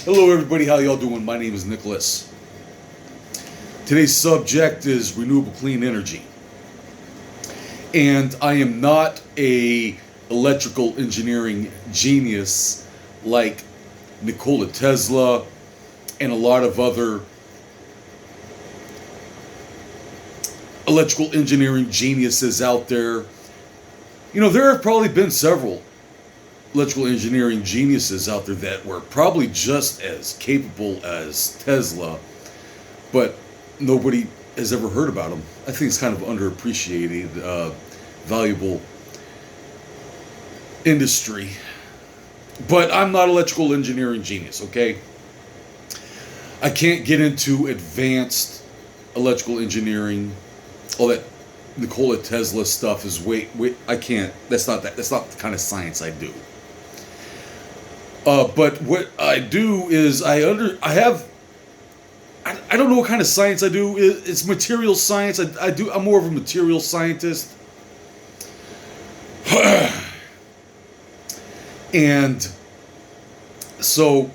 Hello everybody, how y'all doing? My name is Nicholas. Today's subject is renewable clean energy. And I am not a electrical engineering genius like Nikola Tesla and a lot of other electrical engineering geniuses out there. You know, there have probably been several electrical engineering geniuses out there that were probably just as capable as Tesla, but nobody has ever heard about them. I think it's kind of underappreciated, valuable industry. But I'm not an electrical engineering genius, okay? I can't get into advanced electrical engineering. All that Nikola Tesla stuff is I can't. That's not the kind of science I do. But what I do is I don't know what kind of science I do. It's material science. I'm more of a material scientist. And so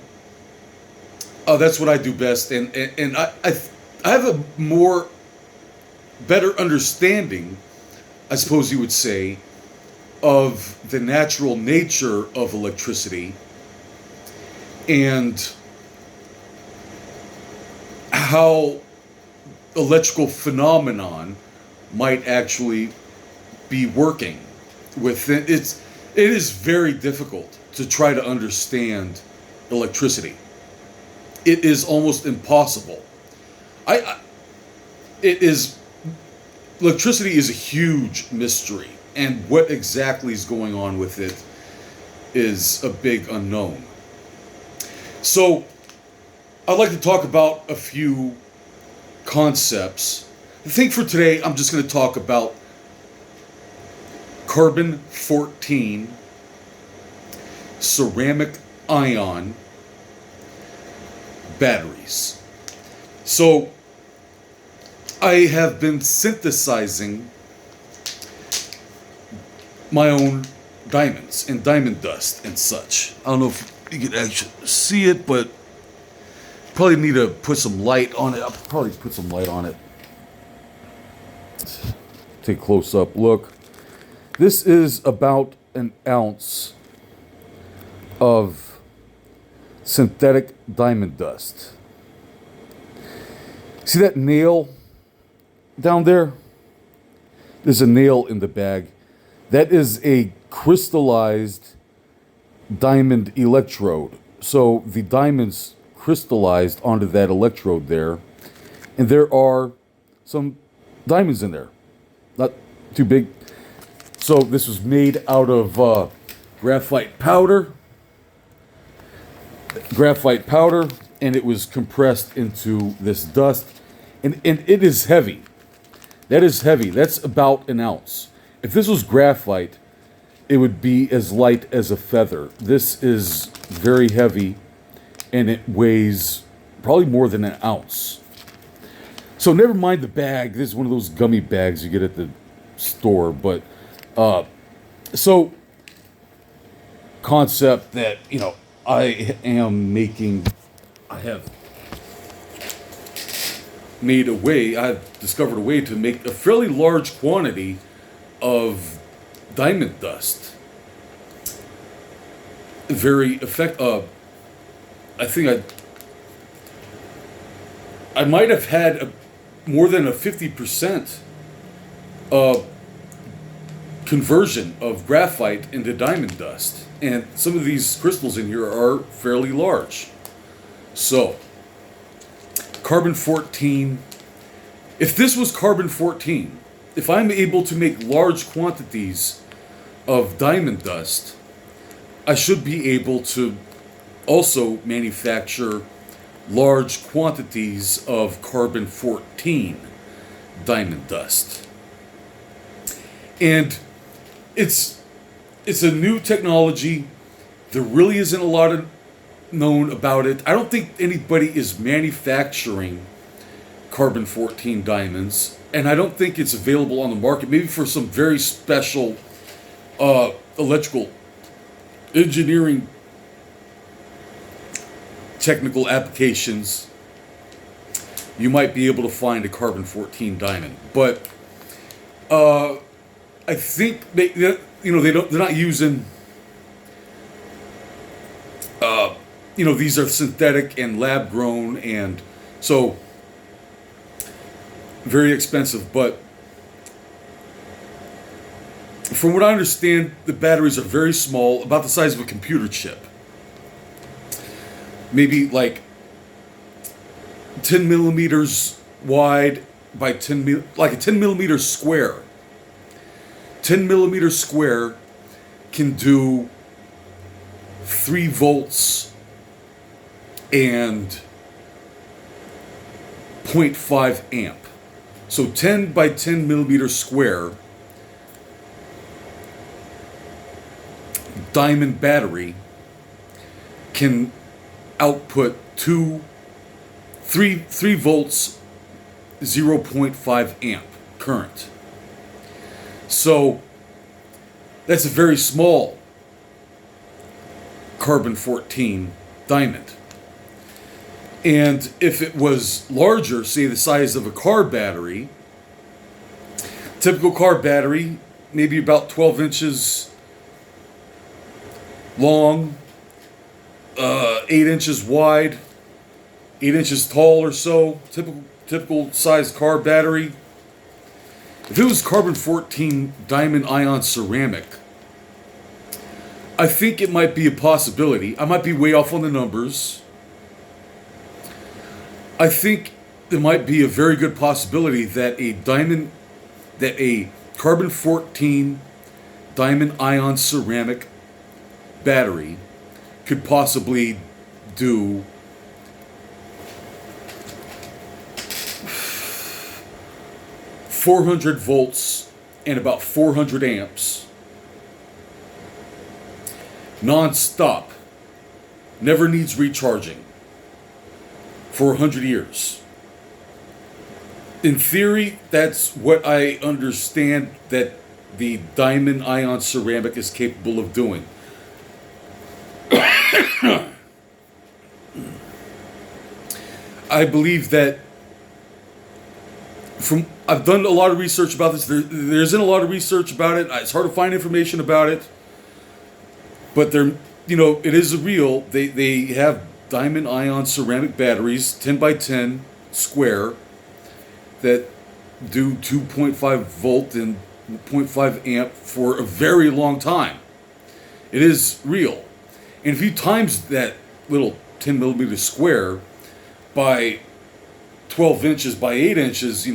that's what I do best. And I have a better understanding, I suppose you would say, of the natural nature of electricity and how electrical phenomenon might actually be working within. It is very difficult to try to understand electricity. It is almost impossible. Electricity is a huge mystery, and what exactly is going on with it is a big unknown. So, I'd like to talk about a few concepts. I think for today, I'm just going to talk about carbon-14, ceramic ion batteries. So, I have been synthesizing my own diamonds and diamond dust and such. I don't know if you can actually see it, but probably need to put some light on it. I'll probably put some light on it. Take a close-up look. This is about an ounce of synthetic diamond dust. See that nail down there? There's a nail in the bag. That is a crystallized diamond electrode. So the diamonds crystallized onto that electrode there, and there are some diamonds in there. Not too big. So this was made out of graphite powder, and it was compressed into this dust, and it is heavy. That is heavy. That's about an ounce. If this was graphite, it would be as light as a feather. This is very heavy, and it weighs probably more than an ounce. So never mind the bag. This is one of those gummy bags you get at the store. But so concept that I have made a way. I've discovered a way to make a fairly large quantity of diamond dust. Very effective. I think I might have had more than a 50% conversion of graphite into diamond dust, and some of these crystals in here are fairly large. So, carbon-14. If this was carbon-14, if I'm able to make large quantities of diamond dust, I should be able to also manufacture large quantities of carbon-14 diamond dust. And it's a new technology. There really isn't a lot known about it. I don't think anybody is manufacturing carbon-14 diamonds, and I don't think it's available on the market, maybe for some very special electrical engineering technical applications, you might be able to find a carbon 14 diamond. But I think they're not using these are synthetic and lab grown, and so very expensive. But from what I understand, the batteries are very small, about the size of a computer chip. Maybe like 10 millimeters wide by like a 10 millimeter square. 10 millimeter square can do 3 volts and 0.5 amp. So 10 by 10 millimeter square diamond battery can output 3 volts, 0.5 amp current. So that's a very small carbon 14 diamond. And if it was larger, say the size of a car battery, typical car battery, maybe about 12 inches long, 8 inches wide, 8 inches tall or so, typical size car battery. If it was carbon 14 diamond ion ceramic, I think it might be a possibility. I might be way off on the numbers. I think there might be a very good possibility that a carbon 14 diamond ion ceramic battery could possibly do 400 volts and about 400 amps non-stop, never needs recharging for 100 years. In theory, that's what I understand that the diamond ion ceramic is capable of doing. I believe that I've done a lot of research about this. There isn't a lot of research about it. It's hard to find information about it. But it is real. They have diamond ion ceramic batteries, 10 by 10 square, that do 2.5 volt and 0.5 amp for a very long time. It is real. And if you times that little 10 millimeter square by 12 inches by 8 inches,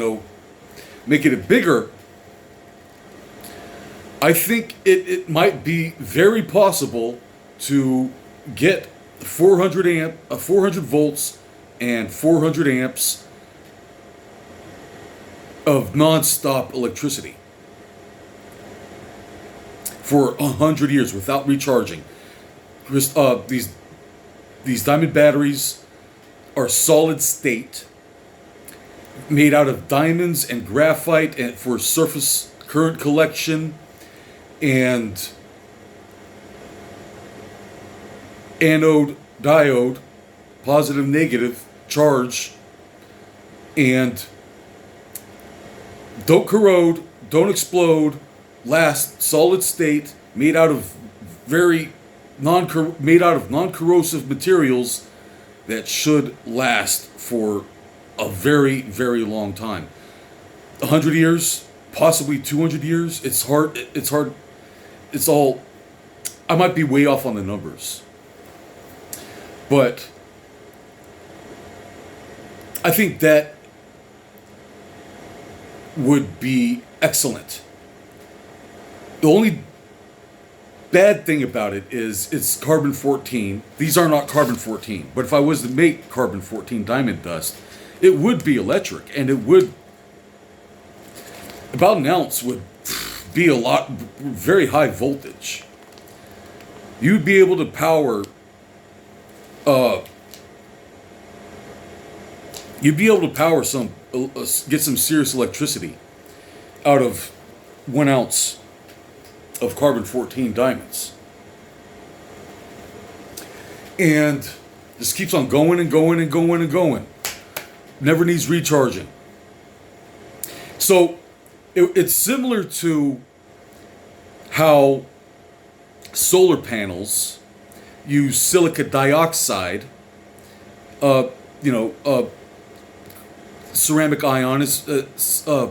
making it bigger, I think it might be very possible to get 400 volts and 400 amps of non-stop electricity for 100 years without recharging. These diamond batteries are solid state, made out of diamonds and graphite, and for surface current collection and anode diode, positive negative charge, and don't corrode, don't explode, last solid state, made out of non-corrosive materials that should last for a very, very long time. 100 years, possibly 200 years. It's hard. It's all. I might be way off on the numbers, but I think that would be excellent. The only bad thing about it is it's carbon 14. These are not carbon 14, but if I was to make carbon 14 diamond dust, it would be electric, and it would, about an ounce would be very high voltage. You'd be able to power, get some serious electricity out of 1 ounce of carbon 14 diamonds. And Just keeps on going and going and going and going. Never needs recharging. So it's similar to how solar panels use silica dioxide. You know, ceramic ion is. I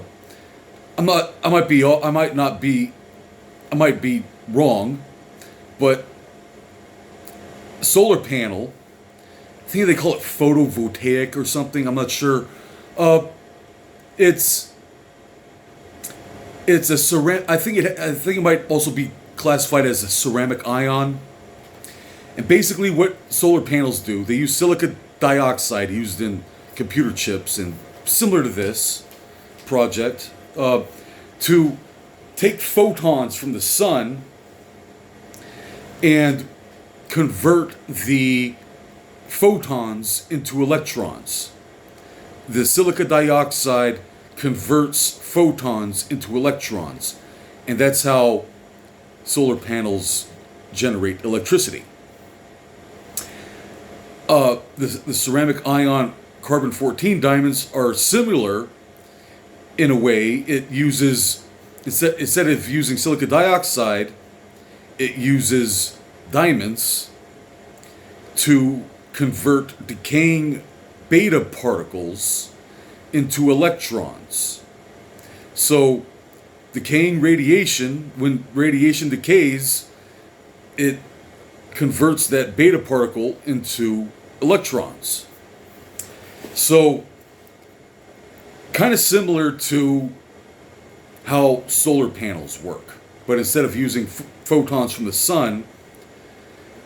might be wrong, but solar panel. I think they call it photovoltaic or something. I'm not sure. It's a ceramic. I think it might also be classified as a ceramic ion. And basically, what solar panels do, they use silica dioxide used in computer chips, and similar to this project, to take photons from the sun and convert the photons into electrons. The silica dioxide converts photons into electrons, and that's how solar panels generate electricity. The ceramic ion carbon-14 diamonds are similar in a way. It uses, instead of using silica dioxide, it uses diamonds to convert decaying beta particles into electrons. So, decaying radiation, when radiation decays, it converts that beta particle into electrons. So, kind of similar to how solar panels work, but instead of using photons from the sun,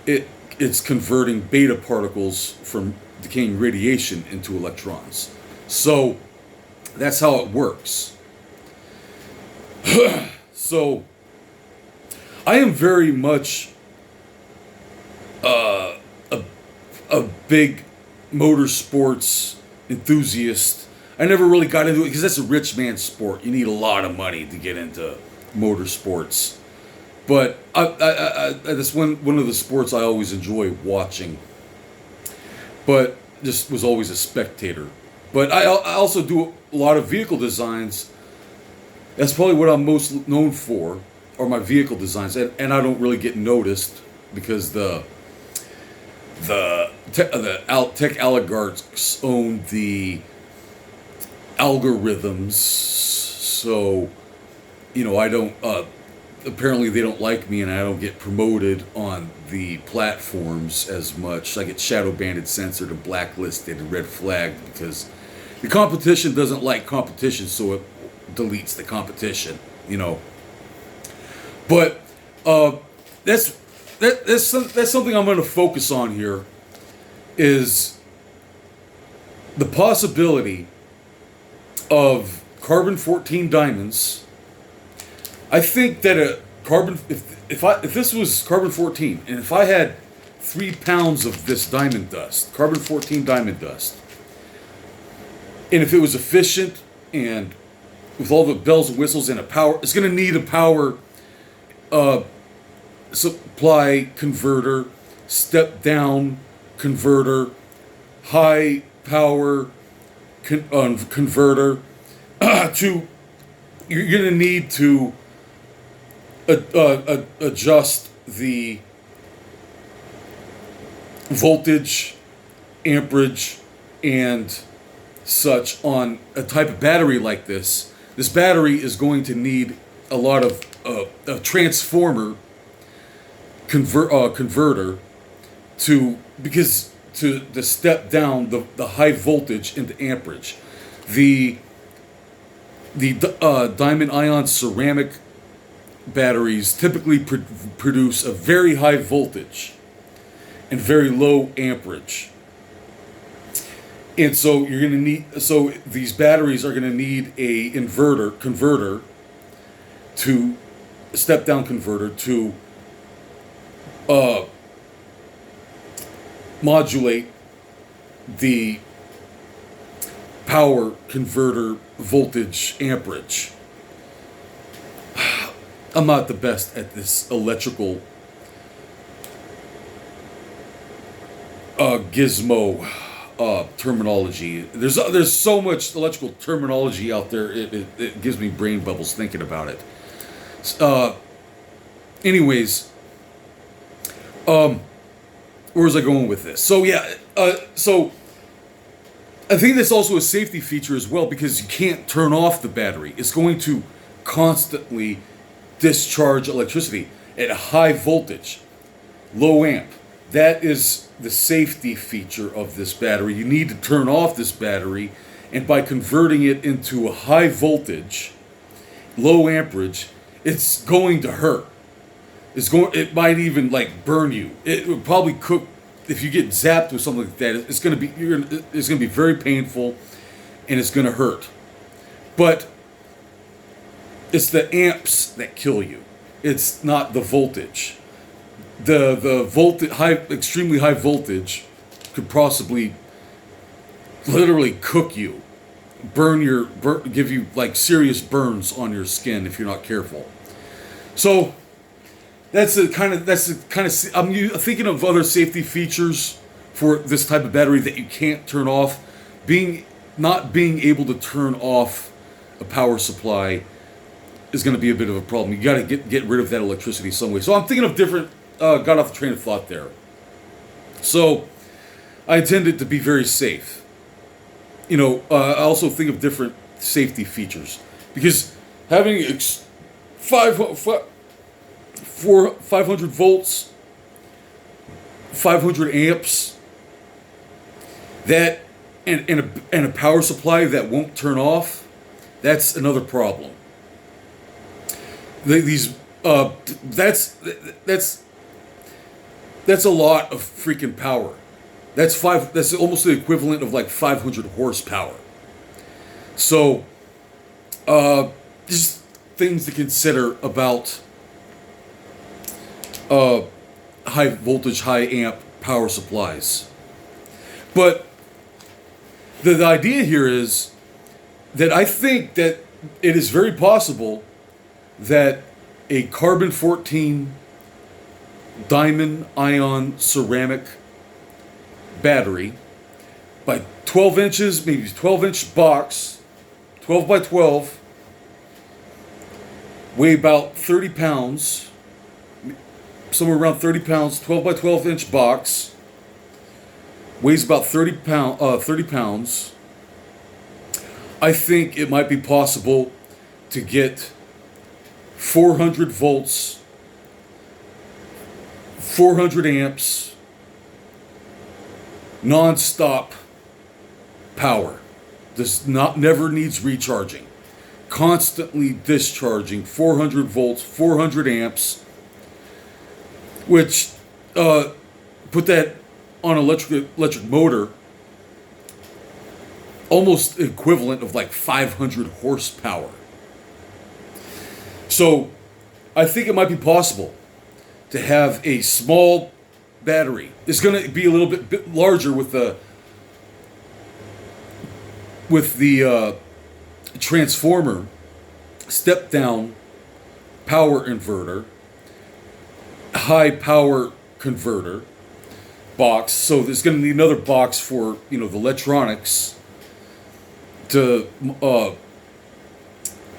it's converting beta particles from decaying radiation into electrons. So that's how it works. So I am very much a big motorsports enthusiast. I never really got into it because that's a rich man's sport. You need a lot of money to get into motorsports. But that's one of the sports I always enjoy watching. But just was always a spectator. But I also do a lot of vehicle designs. That's probably what I'm most known for, are my vehicle designs. And I don't really get noticed because the tech oligarchs own the algorithms. So, you know, I don't... apparently they don't like me, and I don't get promoted on the platforms as much. I get shadow banned, censored, and blacklisted and red flagged because the competition doesn't like competition, so it deletes the competition, you know. But that's something I'm going to focus on here, is the possibility of carbon-14 diamonds. I think that a carbon, if this was carbon-14, and if I had 3 pounds of this diamond dust, carbon-14 diamond dust, and if it was efficient and with all the bells and whistles and a power, it's going to need a power supply converter, step down converter, high power converter. You're going to need to adjust the voltage, amperage, and such on a type of battery like this. This battery is going to need a lot of a transformer converter to step down the high voltage into amperage. The diamond ion ceramic batteries typically produce a very high voltage and very low amperage. And so you're going to need, so these batteries are going to need a converter to step down converter to modulate the power converter voltage amperage. I'm not the best at this electrical gizmo terminology. There's so much electrical terminology out there. It gives me brain bubbles thinking about it. Uh, anyways, where was I going with this? So yeah, so I think that's also a safety feature as well because you can't turn off the battery. It's going to constantly discharge electricity at a high voltage, low amp. That is the safety feature of this battery. You need to turn off this battery, and by converting it into a high voltage, low amperage, it's going to hurt. It might even like burn you. It would probably cook if you get zapped with something like that. It's going to be very painful, and it's going to hurt. But it's the amps that kill you. It's not the voltage. The voltage, extremely high voltage, could possibly, literally cook you, give you like serious burns on your skin if you're not careful. So that's the kind of. I'm thinking of other safety features for this type of battery that you can't turn off. Not being able to turn off a power supply is going to be a bit of a problem. You got to get rid of that electricity some way. So I'm thinking of different. Got off the train of thought there. So I intend it to be very safe. I also think of different safety features because having 500 volts, 500 amps, that and a power supply that won't turn off, that's another problem. That's a lot of freaking power. That's almost the equivalent of like 500 horsepower. So, just things to consider about high voltage, high amp power supplies. But the idea here is that I think that it is very possible that a carbon-14 diamond ion ceramic battery by 12 inches, maybe 12-inch box, 12 by 12, weigh about 30 pounds, somewhere around 30 pounds, 12 by 12-inch box, weighs about 30 pounds. I think it might be possible to get 400 volts, 400 amps, non-stop power. Never needs recharging. Constantly discharging 400 volts, 400 amps, which put that on an electric motor, almost equivalent of like 500 horsepower. So I think it might be possible to have a small battery. It's going to be a little bit larger with the transformer, step down power inverter, high power converter box. So there's going to need another box for the electronics to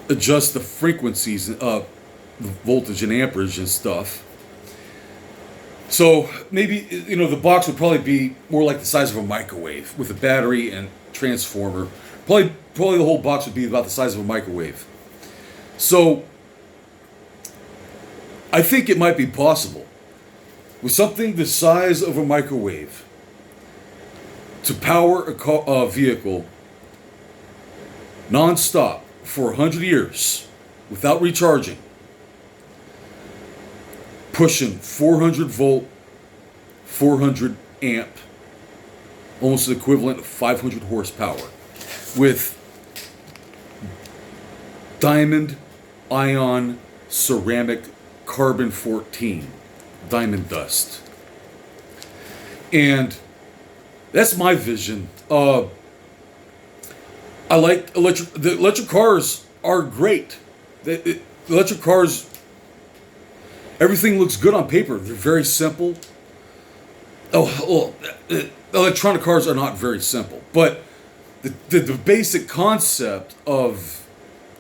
adjust the frequencies, the voltage and amperage and stuff. So maybe the box would probably be more like the size of a microwave with a battery and transformer. Probably the whole box would be about the size of a microwave. So I think it might be possible with something the size of a microwave to power a vehicle non-stop for 100 years without recharging, pushing 400 volt, 400 amp, almost the equivalent of 500 horsepower, with diamond ion ceramic carbon-14 diamond dust. And that's my vision. I like the electric cars are great. The electric cars, everything looks good on paper. They're very simple. Oh, well, electronic cars are not very simple, but the basic concept of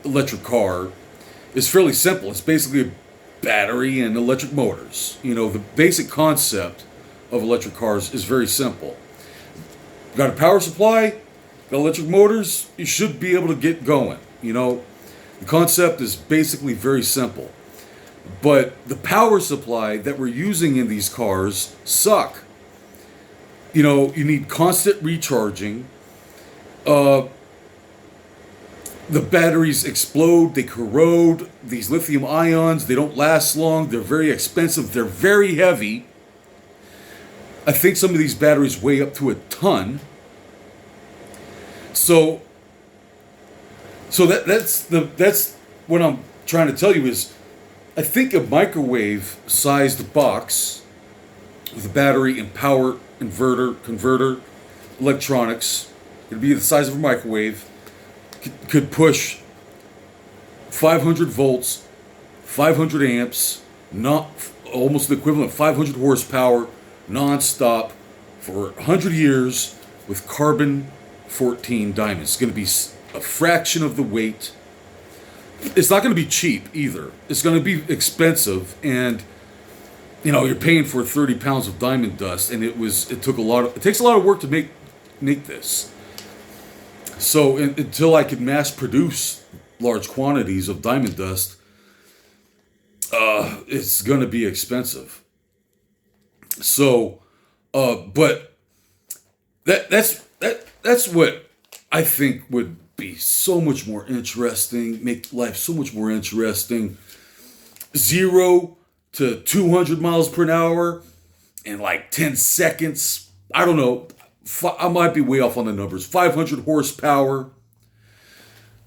electric car is fairly simple. It's basically a battery and electric motors. The basic concept of electric cars is very simple. Got a power supply, got electric motors, you should be able to get going. The concept is basically very simple. But the power supply that we're using in these cars suck. You need constant recharging. The batteries explode, they corrode. These lithium ions, they don't last long. They're very expensive. They're very heavy. I think some of these batteries weigh up to a ton. So that's what I'm trying to tell you is I think a microwave-sized box with a battery and power inverter, converter, electronics, it'd be the size of a microwave, could push 500 volts, 500 amps, not almost the equivalent of 500 horsepower, non-stop for 100 years with carbon 14 diamonds. It's going to be a fraction of the weight. It's not going to be cheap either. It's going to be expensive, and you're paying for 30 pounds of diamond dust, and it takes a lot of work to make this. So until I can mass produce large quantities of diamond dust, it's going to be expensive. So, but that's what I think would be so much more interesting, make life so much more interesting. 0 to 200 miles per hour in like 10 seconds. I don't know. I might be way off on the numbers. 500 horsepower,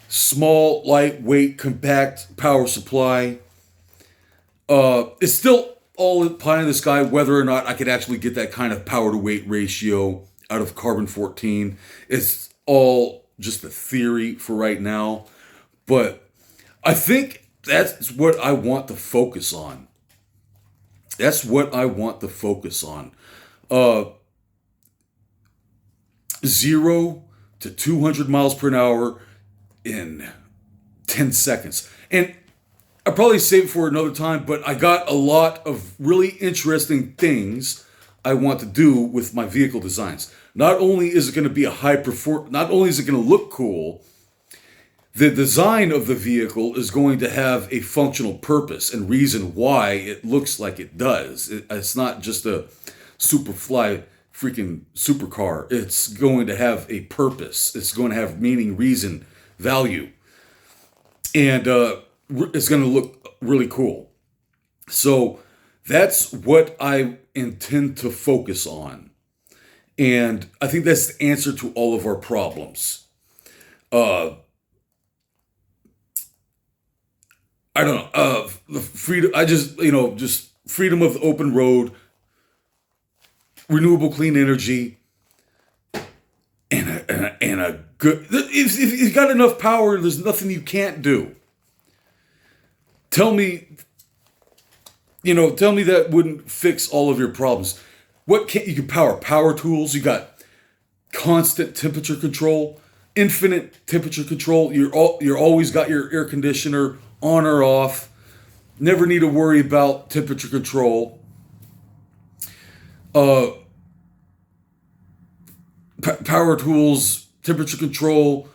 small, lightweight, compact power supply. It's still all pie in the sky whether or not I could actually get that kind of power to weight ratio out of carbon 14. It's all just a theory for right now. But I think that's what I want to focus on. That's what I want to focus on. 0 to 200 miles per hour in 10 seconds. And I'll probably save it for another time, but I got a lot of really interesting things I want to do with my vehicle designs. Not only is it going to be not only is it going to look cool, the design of the vehicle is going to have a functional purpose and reason why it looks like it does. It's not just a superfly freaking supercar. It's going to have a purpose. It's going to have meaning, reason, value. And it's going to look really cool. So that's what I intend to focus on. And I think that's the answer to all of our problems. I don't know. The freedom. Just freedom of the open road, renewable clean energy, and a good. If you've got enough power, there's nothing you can't do. Tell me that wouldn't fix all of your problems. What can't you can power? Power tools. You got constant temperature control, infinite temperature control. You're always got your air conditioner on or off. Never need to worry about temperature control. Power tools, temperature control,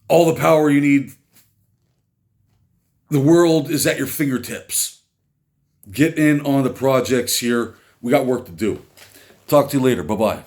all the power you need. The world is at your fingertips. Get in on the projects here. We got work to do. Talk to you later. Bye-bye.